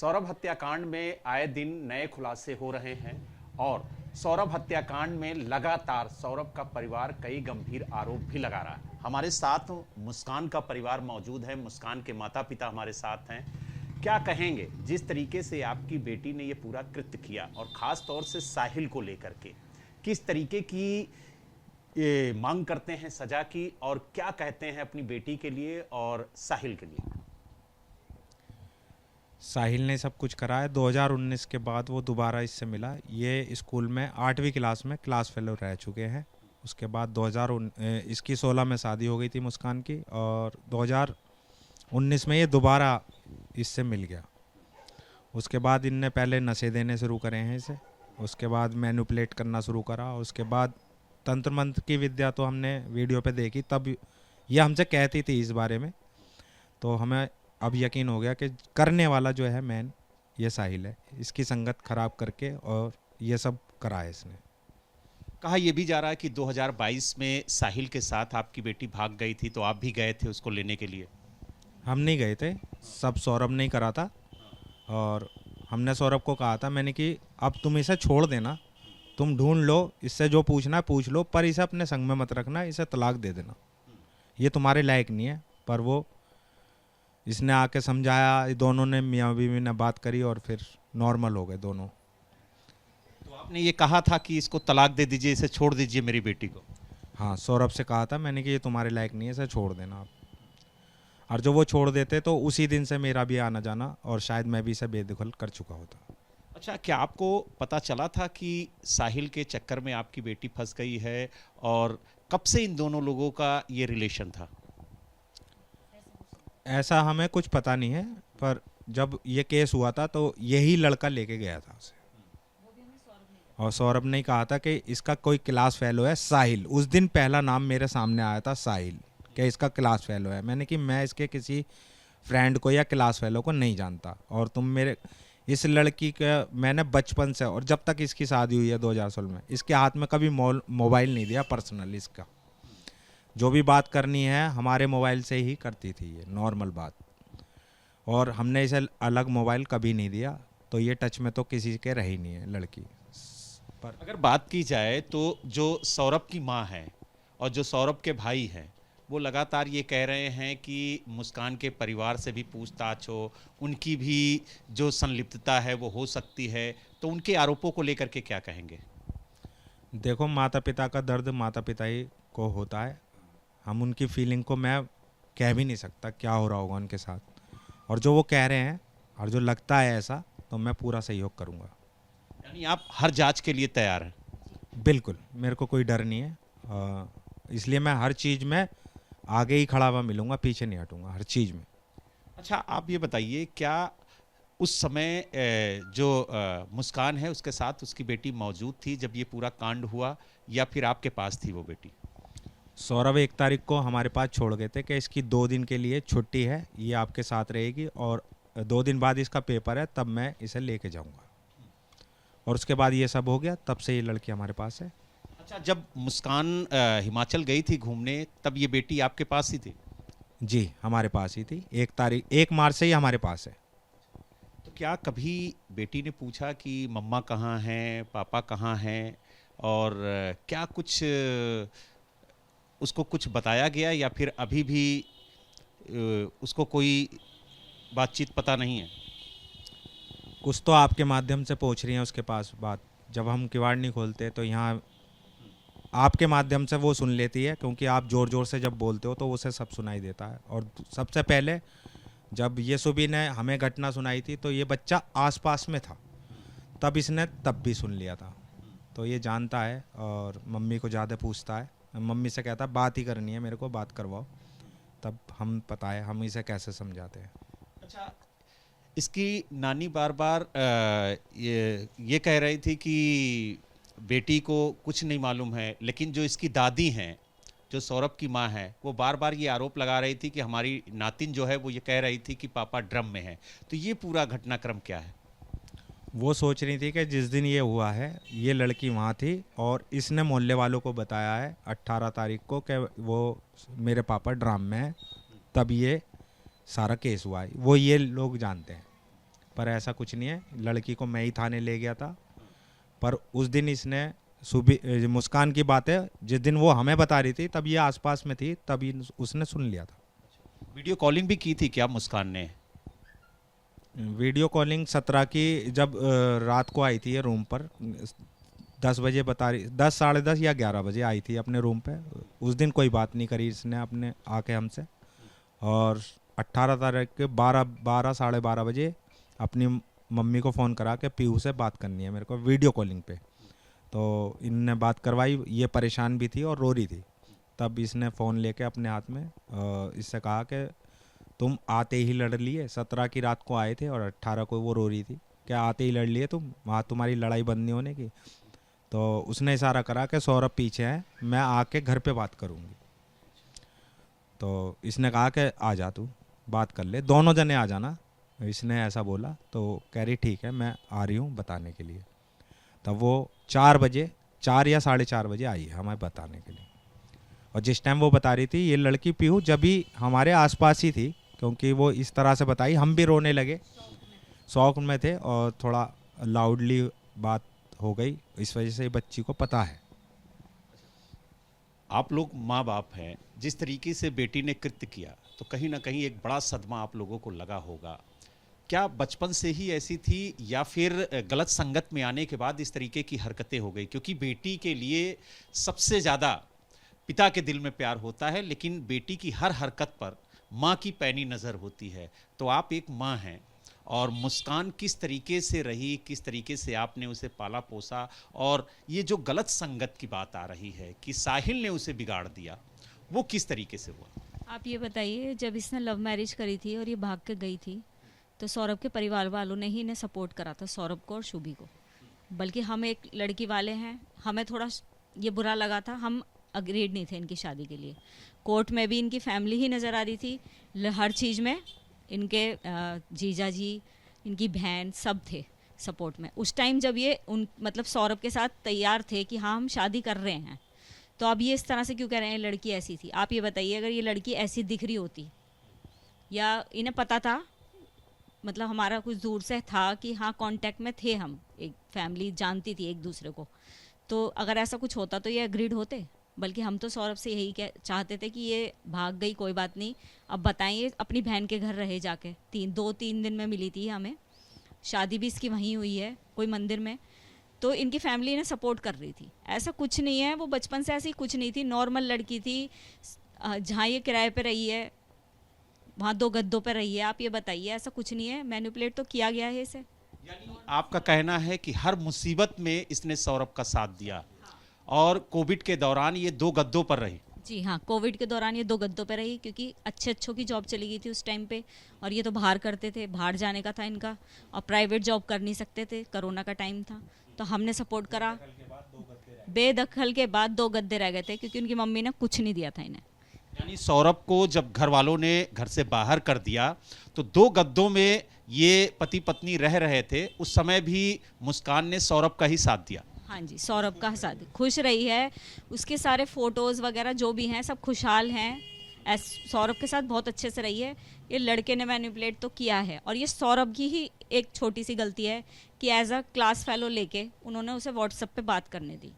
सौरभ हत्याकांड में आए दिन नए खुलासे हो रहे हैं और सौरभ हत्याकांड में लगातार सौरभ का परिवार कई गंभीर आरोप भी लगा रहा है। हमारे साथ मुस्कान का परिवार मौजूद है, मुस्कान के माता पिता हमारे साथ हैं। क्या कहेंगे जिस तरीके से आपकी बेटी ने ये पूरा कृत्य किया और खास तौर से साहिल को लेकर के किस तरीके की ये मांग करते हैं सजा की, और क्या कहते हैं अपनी बेटी के लिए और साहिल के लिए? साहिल ने सब कुछ करा है। 2019 के बाद वो दोबारा इससे मिला। ये स्कूल में 8वीं क्लास में क्लास फेलो रह चुके हैं। उसके बाद इसकी 16 में शादी हो गई थी मुस्कान की, और 2019 में ये दोबारा इससे मिल गया। उसके बाद इनने पहले नशे देने शुरू करे हैं इसे, उसके बाद मैनिपुलेट करना शुरू करा, उसके बाद तंत्र मंत्र की विद्या तो हमने वीडियो पे देखी, तब ये हमसे कहती थी इस बारे में, तो हमें अब यकीन हो गया कि करने वाला जो है मेन ये साहिल है। इसकी संगत खराब करके और ये सब करा है इसने। कहा यह भी जा रहा है कि 2022 में साहिल के साथ आपकी बेटी भाग गई थी, तो आप भी गए थे उसको लेने के लिए? हम नहीं गए थे, सब सौरभ ने ही करा था। और हमने सौरभ को कहा था, मैंने कि अब तुम इसे छोड़ देना, तुम ढूंढ लो, इससे जो पूछना है पूछ लो, पर इसे अपने संग में मत रखना, इसे तलाक दे देना, ये तुम्हारे लायक नहीं है। पर वो इसने आके समझाया, दोनों ने मियाँ बीवी ने बात करी और फिर नॉर्मल हो गए दोनों। तो आपने ये कहा था कि इसको तलाक दे दीजिए, इसे छोड़ दीजिए मेरी बेटी को? हाँ, सौरभ से कहा था मैंने कि ये तुम्हारे लायक नहीं है, इसे छोड़ देना आप। और जो वो छोड़ देते तो उसी दिन से मेरा भी आना जाना, और शायद मैं भी इसे बेदखल कर चुका होता। अच्छा, क्या आपको पता चला था कि साहिल के चक्कर में आपकी बेटी फंस गई है, और कब से इन दोनों लोगों का ये रिलेशन था? ऐसा हमें कुछ पता नहीं है, पर जब ये केस हुआ था तो यही लड़का लेके गया था उसे, और सौरभ ने कहा था कि इसका कोई क्लास फेलो है साहिल। उस दिन पहला नाम मेरे सामने आया था साहिल, कि इसका क्लास फेलो है। मैंने कि मैं इसके किसी फ्रेंड को या क्लास फेलो को नहीं जानता, और तुम मेरे इस लड़की का मैंने बचपन से, और जब तक इसकी शादी हुई है 2016 में, इसके हाथ में कभी मोबाइल नहीं दिया पर्सनल। इसका जो भी बात करनी है हमारे मोबाइल से ही करती थी, ये नॉर्मल बात, और हमने इसे अलग मोबाइल कभी नहीं दिया, तो ये टच में तो किसी के रही नहीं है लड़की। पर अगर बात की जाए तो जो सौरभ की माँ है और जो सौरभ के भाई हैं, वो लगातार ये कह रहे हैं कि मुस्कान के परिवार से भी पूछताछ हो, उनकी भी जो संलिप्तता है वो हो सकती है, तो उनके आरोपों को लेकर के क्या कहेंगे? देखो, माता पिता का दर्द माता पिता ही को होता है। हम उनकी फीलिंग को मैं कह भी नहीं सकता क्या हो रहा होगा उनके साथ, और जो वो कह रहे हैं और जो लगता है ऐसा, तो मैं पूरा सहयोग करूँगा। यानी आप हर जांच के लिए तैयार हैं? बिल्कुल, मेरे को कोई डर नहीं है, इसलिए मैं हर चीज़ में आगे ही खड़ा हुआ मिलूंगा, पीछे नहीं हटूंगा हर चीज़ में। अच्छा, आप ये बताइए, क्या उस समय जो मुस्कान है उसके साथ उसकी बेटी मौजूद थी जब ये पूरा कांड हुआ, या फिर आपके पास थी वो बेटी? सौरभ 1 तारीख को हमारे पास छोड़ गए थे कि इसकी 2 दिन के लिए छुट्टी है, ये आपके साथ रहेगी, और 2 दिन बाद इसका पेपर है, तब मैं इसे लेके जाऊंगा। और उसके बाद ये सब हो गया, तब से ये लड़की हमारे पास है। अच्छा, जब मुस्कान हिमाचल गई थी घूमने, तब ये बेटी आपके पास ही थी? जी, हमारे पास ही थी। 1 मार्च से ही हमारे पास है। तो क्या कभी बेटी ने पूछा कि मम्मा कहाँ हैं, पापा कहाँ हैं, और क्या कुछ उसको कुछ बताया गया, या फिर अभी भी उसको कोई बातचीत पता नहीं है? कुछ तो आपके माध्यम से पहुंच रही है उसके पास बात। जब हम किवाड़ नहीं खोलते तो यहाँ आपके माध्यम से वो सुन लेती है, क्योंकि आप ज़ोर ज़ोर से जब बोलते हो तो उसे सब सुनाई देता है। और सबसे पहले जब ये सुबी ने हमें घटना सुनाई थी तो ये बच्चा आसपास में था, तब इसने तब भी सुन लिया था, तो ये जानता है और मम्मी को ज़्यादा पूछता है। मम्मी से कहता है बात ही करनी है, मेरे को बात करवाओ, तब हम पता है हम इसे कैसे समझाते हैं। अच्छा, इसकी नानी बार बार ये कह रही थी कि बेटी को कुछ नहीं मालूम है, लेकिन जो इसकी दादी हैं, जो सौरभ की माँ है, वो बार बार ये आरोप लगा रही थी कि हमारी नातिन जो है वो ये कह रही थी कि पापा ड्रम में है। तो ये पूरा घटनाक्रम क्या है? वो सोच रही थी कि जिस दिन ये हुआ है ये लड़की वहाँ थी, और इसने मोहल्ले वालों को बताया है 18 तारीख को कि वो मेरे पापा ड्राम में है, तब ये सारा केस हुआ है, वो ये लोग जानते हैं। पर ऐसा कुछ नहीं है। लड़की को मैं ही थाने ले गया था, पर उस दिन इसने सुबह मुस्कान की बात है, जिस दिन वो हमें बता रही थी तब ये आसपास में थी, तभी उसने सुन लिया था। वीडियो कॉलिंग भी की थी क्या मुस्कान ने? वीडियो कॉलिंग 17 की जब रात को आई थी ये रूम पर, 10 बजे बता रही, 10 साढ़े 10 या 11 बजे आई थी अपने रूम पे। उस दिन कोई बात नहीं करी इसने अपने आके हमसे। और 18 तारीख के 12 साढ़े 12 बजे अपनी मम्मी को फ़ोन करा के पीहू से बात करनी है मेरे को वीडियो कॉलिंग पे। तो इनने बात करवाई, ये परेशान भी थी और रो रही थी। तब इसने फ़ोन लेके अपने हाथ में इससे कहा कि तुम आते ही लड़ लिए, 17 की रात को आए थे और 18 को वो रो रही थी, क्या आते ही लड़ लिए तुम, वहाँ तुम्हारी लड़ाई बंद नहीं होने की। तो उसने इशारा करा कि सौरभ पीछे है, मैं आके घर पे बात करूँगी। तो इसने कहा कि आ जा तू बात कर ले, दोनों जने आ जाना, इसने ऐसा बोला। तो कह रही ठीक है मैं आ रही हूँ बताने के लिए। तब वो 4 बजे, 4 या साढ़े 4 बजे आई है हमें बताने के लिए। और जिस टाइम वो बता रही थी ये लड़की पीहू जब भी हमारे आसपास ही थी, क्योंकि वो इस तरह से बताई हम भी रोने लगे, शौक में थे और थोड़ा लाउडली बात हो गई, इस वजह से बच्ची को पता है। आप लोग माँ बाप हैं, जिस तरीके से बेटी ने कृत्य किया तो कहीं ना कहीं एक बड़ा सदमा आप लोगों को लगा होगा। क्या बचपन से ही ऐसी थी या फिर गलत संगत में आने के बाद इस तरीके की हरकतें हो गई? क्योंकि बेटी के लिए सबसे ज़्यादा पिता के दिल में प्यार होता है, लेकिन बेटी की हर हरकत पर माँ की पैनी नज़र होती है। तो आप एक माँ हैं, और मुस्कान किस तरीके से रही, किस तरीके से आपने उसे पाला पोसा, और ये जो गलत संगत की बात आ रही है कि साहिल ने उसे बिगाड़ दिया, वो किस तरीके से हुआ? आप ये बताइए, जब इसने लव मैरिज करी थी और ये भाग के गई थी तो सौरभ के परिवार वालों ने ही इन्हें सपोर्ट करा था, सौरभ को और शुभी को। बल्कि हम एक लड़की वाले हैं, हमें थोड़ा ये बुरा लगा था, हम अग्रीड नहीं थे इनकी शादी के लिए। कोर्ट में भी इनकी फैमिली ही नज़र आ रही थी, हर चीज़ में इनके जीजा जी, इनकी बहन सब थे सपोर्ट में। उस टाइम जब ये मतलब सौरभ के साथ तैयार थे कि हाँ हम शादी कर रहे हैं, तो अब ये इस तरह से क्यों कह रहे हैं लड़की ऐसी थी? आप ये बताइए, अगर ये लड़की ऐसी दिख रही होती या इन्हें पता था, मतलब हमारा कुछ दूर से था कि हाँ कांटेक्ट में थे हम, एक फैमिली जानती थी एक दूसरे को, तो अगर ऐसा कुछ होता तो ये एग्रीड होते? बल्कि हम तो सौरभ से यही चाहते थे कि ये भाग गई कोई बात नहीं, अब बताइए अपनी बहन के घर रहे जाके, 2-3 दिन में मिली थी हमें, शादी भी इसकी वहीं हुई है कोई मंदिर में, तो इनकी फैमिली ने सपोर्ट कर रही थी। ऐसा कुछ नहीं है, वो बचपन से ऐसी कुछ नहीं थी, नॉर्मल लड़की थी। जहाँ ये किराए पे रही है वहाँ 2 गद्दों पे रही है। आप ये बताइए, ऐसा कुछ नहीं है, मैनिपुलेट तो किया गया है इसे। यानी आपका कहना है कि हर मुसीबत में इसने सौरभ का साथ दिया, और कोविड के दौरान ये 2 गद्दों पर रही। जी हाँ, कोविड के दौरान ये 2 गद्दों पे रही, क्योंकि अच्छों की जॉब चली गई थी उस टाइम पे, और ये तो बाहर करते थे, बाहर जाने का था इनका, और प्राइवेट जॉब कर नहीं सकते थे, कोरोना का टाइम था, तो हमने सपोर्ट करा। बेदखल के बाद 2 गद्दे रह गए थे, क्योंकि उनकी मम्मी ने कुछ नहीं दिया था इन्हें। यानी सौरभ को जब घर वालों ने घर से बाहर कर दिया तो 2 गद्दों में ये पति पत्नी रह रहे थे, उस समय भी मुस्कान ने सौरभ का ही साथ दिया। हाँ जी, सौरभ का साथ खुश रही है, उसके सारे फोटोज़ वगैरह जो भी हैं सब खुशहाल हैं, सौरभ के साथ बहुत अच्छे से रही है। ये लड़के ने मैनिपुलेट तो किया है, और ये सौरभ की ही एक छोटी सी गलती है कि एज अ क्लास फेलो लेके उन्होंने उसे व्हाट्सएप पे बात करने दी।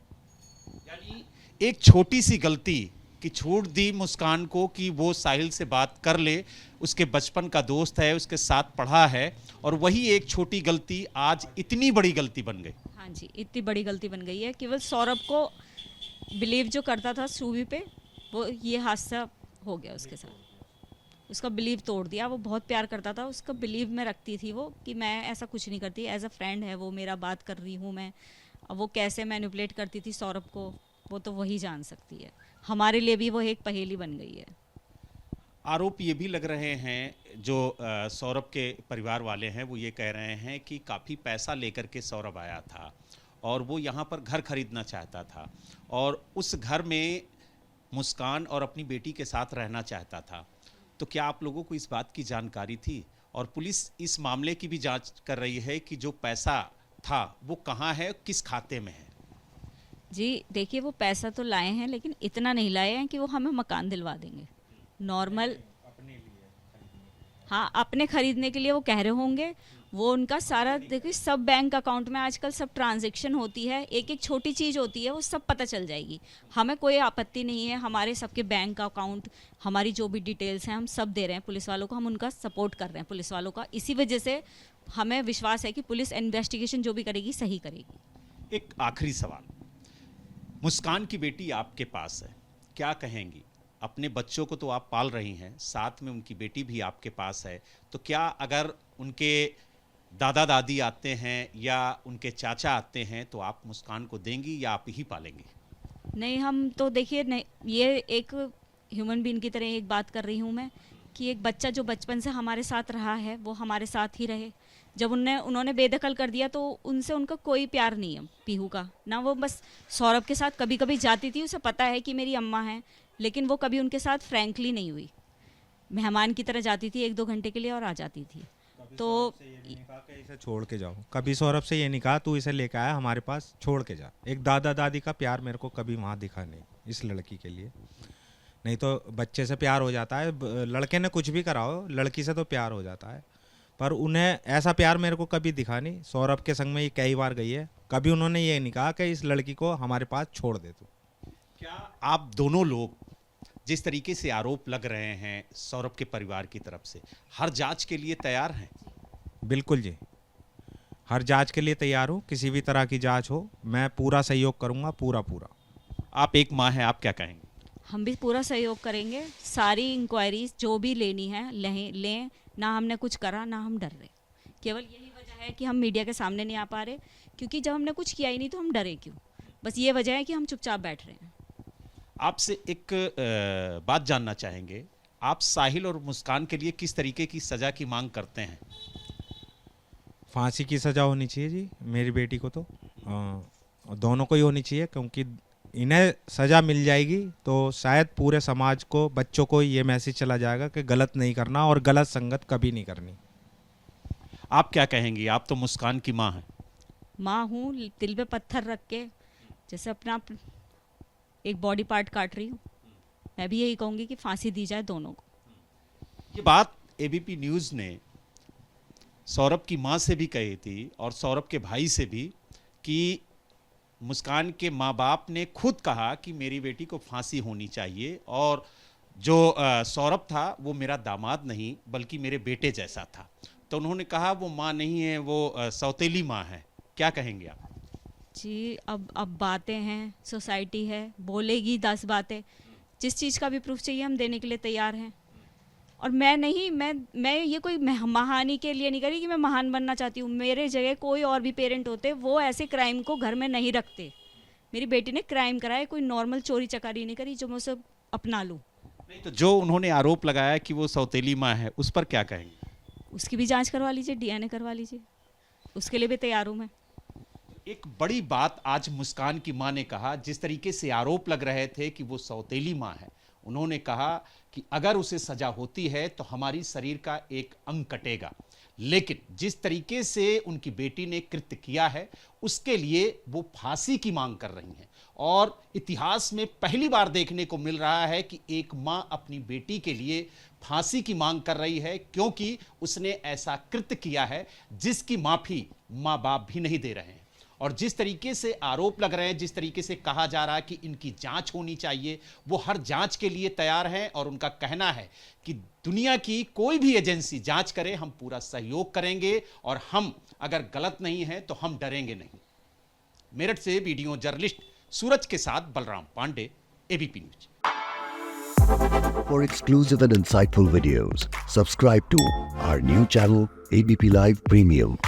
यानी एक छोटी सी गलती कि छूट दी मुस्कान को कि वो साहिल से बात कर ले, उसके बचपन का दोस्त है, उसके साथ पढ़ा है, और वही एक छोटी गलती आज इतनी बड़ी गलती बन गई। हाँ जी, इतनी बड़ी गलती बन गई है। केवल सौरभ को बिलीव जो करता था सूबी पे, वो ये हादसा हो गया उसके साथ, उसका बिलीव तोड़ दिया। वो बहुत प्यार करता था, उसका बिलीव में रखती थी वो कि मैं ऐसा कुछ नहीं करती, एज अ फ्रेंड है वो, मेरा बात कर रही हूँ मैं। अब वो कैसे मैनिपुलेट करती थी सौरभ को, वो तो वही जान सकती है। हमारे लिए भी वो एक पहेली बन गई है। आरोप ये भी लग रहे हैं, जो सौरभ के परिवार वाले हैं वो ये कह रहे हैं कि काफ़ी पैसा लेकर के सौरभ आया था, और वो यहाँ पर घर खरीदना चाहता था, और उस घर में मुस्कान और अपनी बेटी के साथ रहना चाहता था। तो क्या आप लोगों को इस बात की जानकारी थी? और पुलिस इस मामले की भी जांच कर रही है कि जो पैसा था वो कहाँ है, किस खाते में है? जी देखिए, वो पैसा तो लाए हैं, लेकिन इतना नहीं लाए हैं कि वो हमें मकान दिलवा देंगे। नॉर्मल, हाँ, अपने खरीदने के लिए वो कह रहे होंगे, वो उनका सारा देखिए, सब बैंक अकाउंट में आजकल सब ट्रांजैक्शन होती है, एक एक छोटी चीज़ होती है, वो सब पता चल जाएगी। हमें कोई आपत्ति नहीं है, हमारे सबके बैंक अकाउंट, हमारी जो भी डिटेल्स हैं हम सब दे रहे हैं पुलिस वालों को, हम उनका सपोर्ट कर रहे हैं पुलिस वालों का। इसी वजह से हमें विश्वास है कि पुलिस इन्वेस्टिगेशन जो भी करेगी सही करेगी। एक आखिरी सवाल, मुस्कान की बेटी आपके पास है, क्या कहेंगी? अपने बच्चों को तो आप पाल रही हैं, साथ में उनकी बेटी भी आपके पास है, तो क्या अगर उनके दादा दादी आते हैं या उनके चाचा आते हैं तो आप मुस्कान को देंगी या आप ही पालेंगी? नहीं, हम तो देखिए, नहीं, ये एक ह्यूमन बीइंग की तरह एक बात कर रही हूँ मैं कि एक बच्चा जो बचपन से हमारे साथ रहा है वो हमारे साथ ही रहे। जब उन्होंने बेदखल कर दिया तो उनसे उनका कोई प्यार नहीं है पीहू का ना। वो बस सौरभ के साथ कभी कभी जाती थी, उसे पता है कि मेरी अम्मा है, लेकिन वो कभी उनके साथ फ्रैंकली नहीं हुई। मेहमान की तरह जाती थी 1-2 घंटे के लिए और आ जाती थी। तो इसे छोड़ के जाओ, कभी सौरभ से ये नहीं कहा तू इसे लेकर आया हमारे पास, छोड़ के जा। एक दादा दादी का प्यार मेरे को कभी वहाँ दिखा नहीं इस लड़की के लिए। नहीं तो बच्चे से प्यार हो जाता है, लड़के ने कुछ भी कराओ, लड़की से तो प्यार हो जाता है, पर उन्हें ऐसा प्यार मेरे को कभी दिखा नहीं। सौरभ के संग में ये कई बार गई है, कभी उन्होंने ये नहीं कहा कि इस लड़की को हमारे पास छोड़ दे तू। क्या आप दोनों लोग जिस तरीके से आरोप लग रहे हैं सौरभ के परिवार की तरफ से, हर जांच के लिए तैयार हैं? बिल्कुल जी, हर जांच के लिए तैयार हूँ, किसी भी तरह की जांच हो मैं पूरा सहयोग करूँगा, पूरा। आप एक माँ हैं, आप क्या कहेंगे? हम भी पूरा सहयोग करेंगे, सारी इंक्वायरीज जो भी लेनी है लें। ना हमने कुछ करा ना हम डर रहे, केवल यही वजह है कि हम मीडिया के सामने नहीं आ पा रहे, क्योंकि जब हमने कुछ किया ही नहीं तो हम डरे क्यों? बस ये वजह है कि हम चुपचाप बैठ रहे हैं। आपसे एक बात जानना चाहेंगे, आप साहिल और मुस्कान के लिए किस तरीके की सजा की मांग करते हैं? फांसी की सज़ा होनी चाहिए जी मेरी बेटी को, तो दोनों को ही होनी चाहिए, क्योंकि इन्हें सज़ा मिल जाएगी तो शायद पूरे समाज को, बच्चों को ये मैसेज चला जाएगा कि गलत नहीं करना और गलत संगत कभी नहीं करनी। आप क्या कहेंगी? आप तो मुस्कान की माँ हैं। माँ हूँ, दिल पे पत्थर रख के जैसे अपना एक बॉडी पार्ट काट रही हूँ, मैं भी यही कहूँगी कि फांसी दी जाए दोनों को। ये बात एबीपी न्यूज़ ने सौरभ की माँ से भी कही थी और सौरभ के भाई से भी, कि मुस्कान के माँ बाप ने खुद कहा कि मेरी बेटी को फांसी होनी चाहिए, और जो सौरभ था वो मेरा दामाद नहीं बल्कि मेरे बेटे जैसा था। तो उन्होंने कहा वो माँ नहीं है, वो सौतेली माँ है। क्या कहेंगे आप? जी, अब बातें हैं, सोसाइटी है, बोलेगी 10 बातें। जिस चीज़ का भी प्रूफ चाहिए हम देने के लिए तैयार हैं। और मैं ये कोई महानी के लिए नहीं करी कि मैं महान बनना चाहती हूँ। मेरे जगह कोई और भी पेरेंट होते, वो ऐसे क्राइम को घर में नहीं रखते। मेरी बेटी ने क्राइम कराया, कोई नॉर्मल चोरी चकारी नहीं करी जो मैं उसे अपना लूँ। नहीं तो जो उन्होंने आरोप लगाया कि वो सौतेली माँ है, उस पर क्या कहेंगे? उसकी भी जांच करवा लीजिए, DNA करवा लीजिए, उसके लिए भी तैयार हूँ मैं। एक बड़ी बात आज मुस्कान की माँ ने कहा, जिस तरीके से आरोप लग रहे थे कि वो सौतेली माँ है, उन्होंने कहा कि अगर उसे सजा होती है तो हमारी शरीर का एक अंग कटेगा, लेकिन जिस तरीके से उनकी बेटी ने कृत्य किया है उसके लिए वो फांसी की मांग कर रही हैं। और इतिहास में पहली बार देखने को मिल रहा है कि एक मां अपनी बेटी के लिए फांसी की मांग कर रही है, क्योंकि उसने ऐसा कृत्य किया है जिसकी माफी मां बाप भी नहीं दे रहे हैं। और जिस तरीके से आरोप लग रहे हैं, जिस तरीके से कहा जा रहा है कि इनकी जांच होनी चाहिए, वो हर जांच के लिए तैयार हैं। और उनका कहना है कि दुनिया की कोई भी एजेंसी जांच करे, हम पूरा सहयोग करेंगे, और हम अगर गलत नहीं है तो हम डरेंगे नहीं। मेरठ से वीडियो जर्नलिस्ट सूरज के साथ Balram Pandey, ABP news. For exclusive and insightful videos, subscribe to our new channel ABP Live Premium.